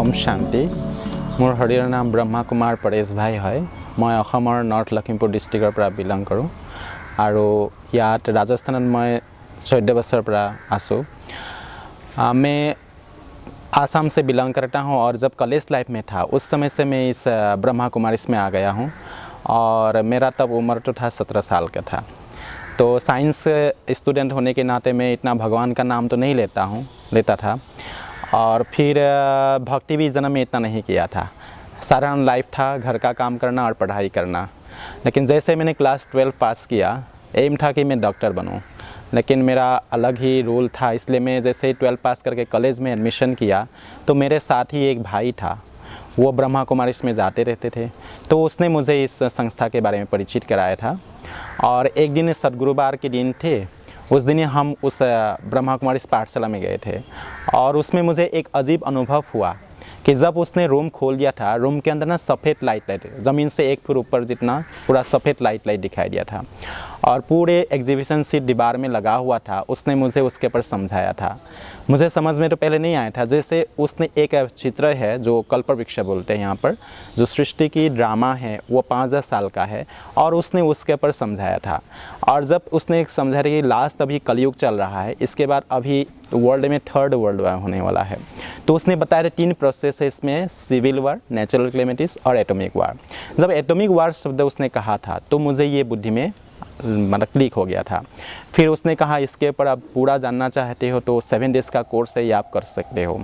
ओम शांति। मोर शरीर नाम ब्रह्मा कुमार परेश भाई है। मैं अखমৰ नर्थ लखीमपुर डिस्ट्रिक्टर पर बिलंग करूँ और इयात राजस्थान मैं 14 बছर पर आसो। मैं आसाम से बिलोंग करता हूँ और जब कॉलेज लाइफ में था उस समय से मैं इस ब्रह्मा कुमारी में आ गया हूँ और मेरा तब उम्र तो था 17 साल का था। तो साइंस स्टूडेंट होने के नाते मैं इतना भगवान का नाम तो नहीं लेता था और फिर भक्ति भी जन्म में इतना नहीं किया था। साधारण लाइफ था, घर का काम करना और पढ़ाई करना। लेकिन जैसे मैंने क्लास 12 पास किया, एम था कि मैं डॉक्टर बनूं, लेकिन मेरा अलग ही रूल था। इसलिए मैं जैसे ही 12 पास करके कॉलेज में एडमिशन किया तो मेरे साथ ही एक भाई था, वो ब्रह्मा कुमारी में जाते रहते थे। तो उसने मुझे इस संस्था के बारे में परिचित कराया था और एक दिन सद्गुरुवार के दिन थे, उस दिन हम उस ब्रह्मा कुमारी पाठशाला में गए थे और उसमें मुझे एक अजीब अनुभव हुआ कि जब उसने रूम खोल दिया था, रूम के अंदर ना सफ़ेद लाइट ज़मीन से 1 फुट ऊपर जितना पूरा सफ़ेद लाइट दिखाई दिया था और पूरे एग्जीबिशन सीट दीवार में लगा हुआ था। उसने मुझे उसके ऊपर समझाया था। मुझे समझ में तो पहले नहीं आया था। जैसे उसने एक चित्र है जो कल्पवृक्ष बोलते हैं यहाँ पर, जो सृष्टि की ड्रामा है, वो 5-10 साल का है और उसने उसके ऊपर समझाया था। और जब उसने समझाया कि लास्ट अभी कलयुग चल रहा है, इसके बाद अभी वर्ल्ड में 3rd वर्ल्ड वार होने वाला है, तो उसने बताया 3 प्रोसेस है इसमें, सिविल वार, नेचुरल क्लेमिटीज और एटॉमिक वार। जब एटॉमिक वार शब्द उसने कहा था तो मुझे ये बुद्धि में मतलब क्लिक हो गया था। फिर उसने कहा इसके ऊपर आप पूरा जानना चाहते हो तो 7 डेज़ का कोर्स है, ये आप कर सकते हो।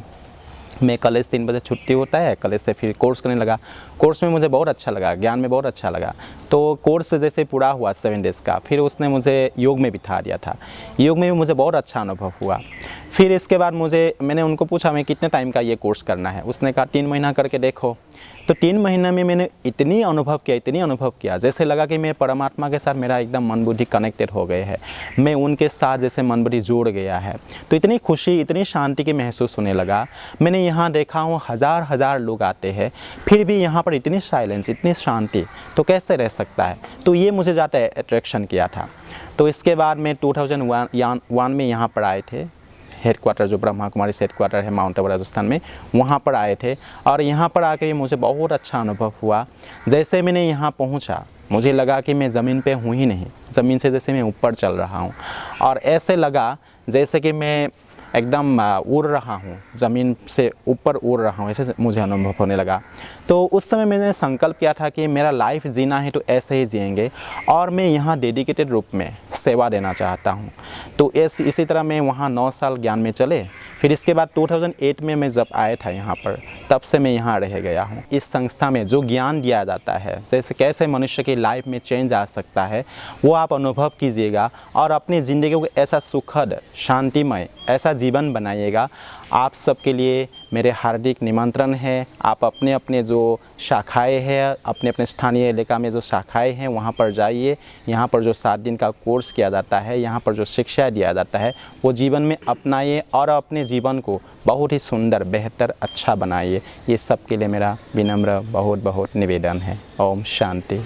मैं कॉलेज 3 बजे छुट्टी होता है, कॉलेज से फिर कोर्स करने लगा। कोर्स में मुझे बहुत अच्छा लगा, ज्ञान में बहुत अच्छा लगा। तो कोर्स जैसे पूरा हुआ 7 डेज़ का, फिर उसने मुझे योग में बिठा दिया था। योग में भी मुझे बहुत अच्छा अनुभव हुआ। फिर इसके बाद मैंने उनको पूछा मैं कितने टाइम का ये कोर्स करना है। उसने कहा 3 महीना करके देखो। तो 3 महीना में मैंने इतनी अनुभव किया जैसे लगा कि मैं परमात्मा के साथ मेरा एकदम मन बुद्धि कनेक्टेड हो गए है, मैं उनके साथ जैसे मन बुद्धि जुड़ गया है। तो इतनी खुशी, इतनी शांति की महसूस होने लगा। मैंने यहाँ देखा हूँ हज़ार लोग आते हैं, फिर भी यहाँ पर इतनी साइलेंस, इतनी शांति, तो कैसे रह सकता है। तो ये मुझे ज़्यादा अट्रैक्शन किया था। तो इसके बाद मैं 2001 में यहाँ पर आए थे। हेडक्वार्टर जो ब्रह्मा कुमारी से हेडक्वार्टर है माउंट आबू राजस्थान में, वहाँ पर आए थे और यहाँ पर आके मुझे बहुत अच्छा अनुभव हुआ। जैसे मैंने यहाँ पहुँचा मुझे लगा कि मैं ज़मीन पे हूँ ही नहीं, ज़मीन से जैसे मैं ऊपर चल रहा हूँ और ऐसे लगा जैसे कि मैं एकदम उड़ रहा हूँ, ज़मीन से ऊपर उड़ रहा हूँ, ऐसे मुझे अनुभव होने लगा। तो उस समय मैंने संकल्प किया था कि मेरा लाइफ जीना है तो ऐसे ही जिएंगे और मैं यहाँ डेडिकेटेड रूप में सेवा देना चाहता हूँ। तो इसी तरह मैं वहाँ 9 साल ज्ञान में चले। फिर इसके बाद 2008 में मैं जब आया था यहाँ पर, तब से मैं यहाँ रह गया हूँ। इस संस्था में जो ज्ञान दिया जाता है, जैसे कैसे मनुष्य की लाइफ में चेंज आ सकता है, वो आप अनुभव कीजिएगा और अपनी ज़िंदगी को ऐसा सुखद, शांतिमय, ऐसा जीवन बनाइएगा। आप सबके लिए मेरे हार्दिक निमंत्रण है। आप अपने अपने जो शाखाएं हैं, अपने अपने स्थानीय इलाका में जो शाखाएं हैं, वहाँ पर जाइए। यहाँ पर जो 7 दिन का कोर्स किया जाता है, यहाँ पर जो शिक्षा दिया जाता है, वो जीवन में अपनाइए और अपने जीवन को बहुत ही सुंदर, बेहतर, अच्छा बनाइए। ये सब के लिए मेरा विनम्र बहुत निवेदन है। ओम शांति।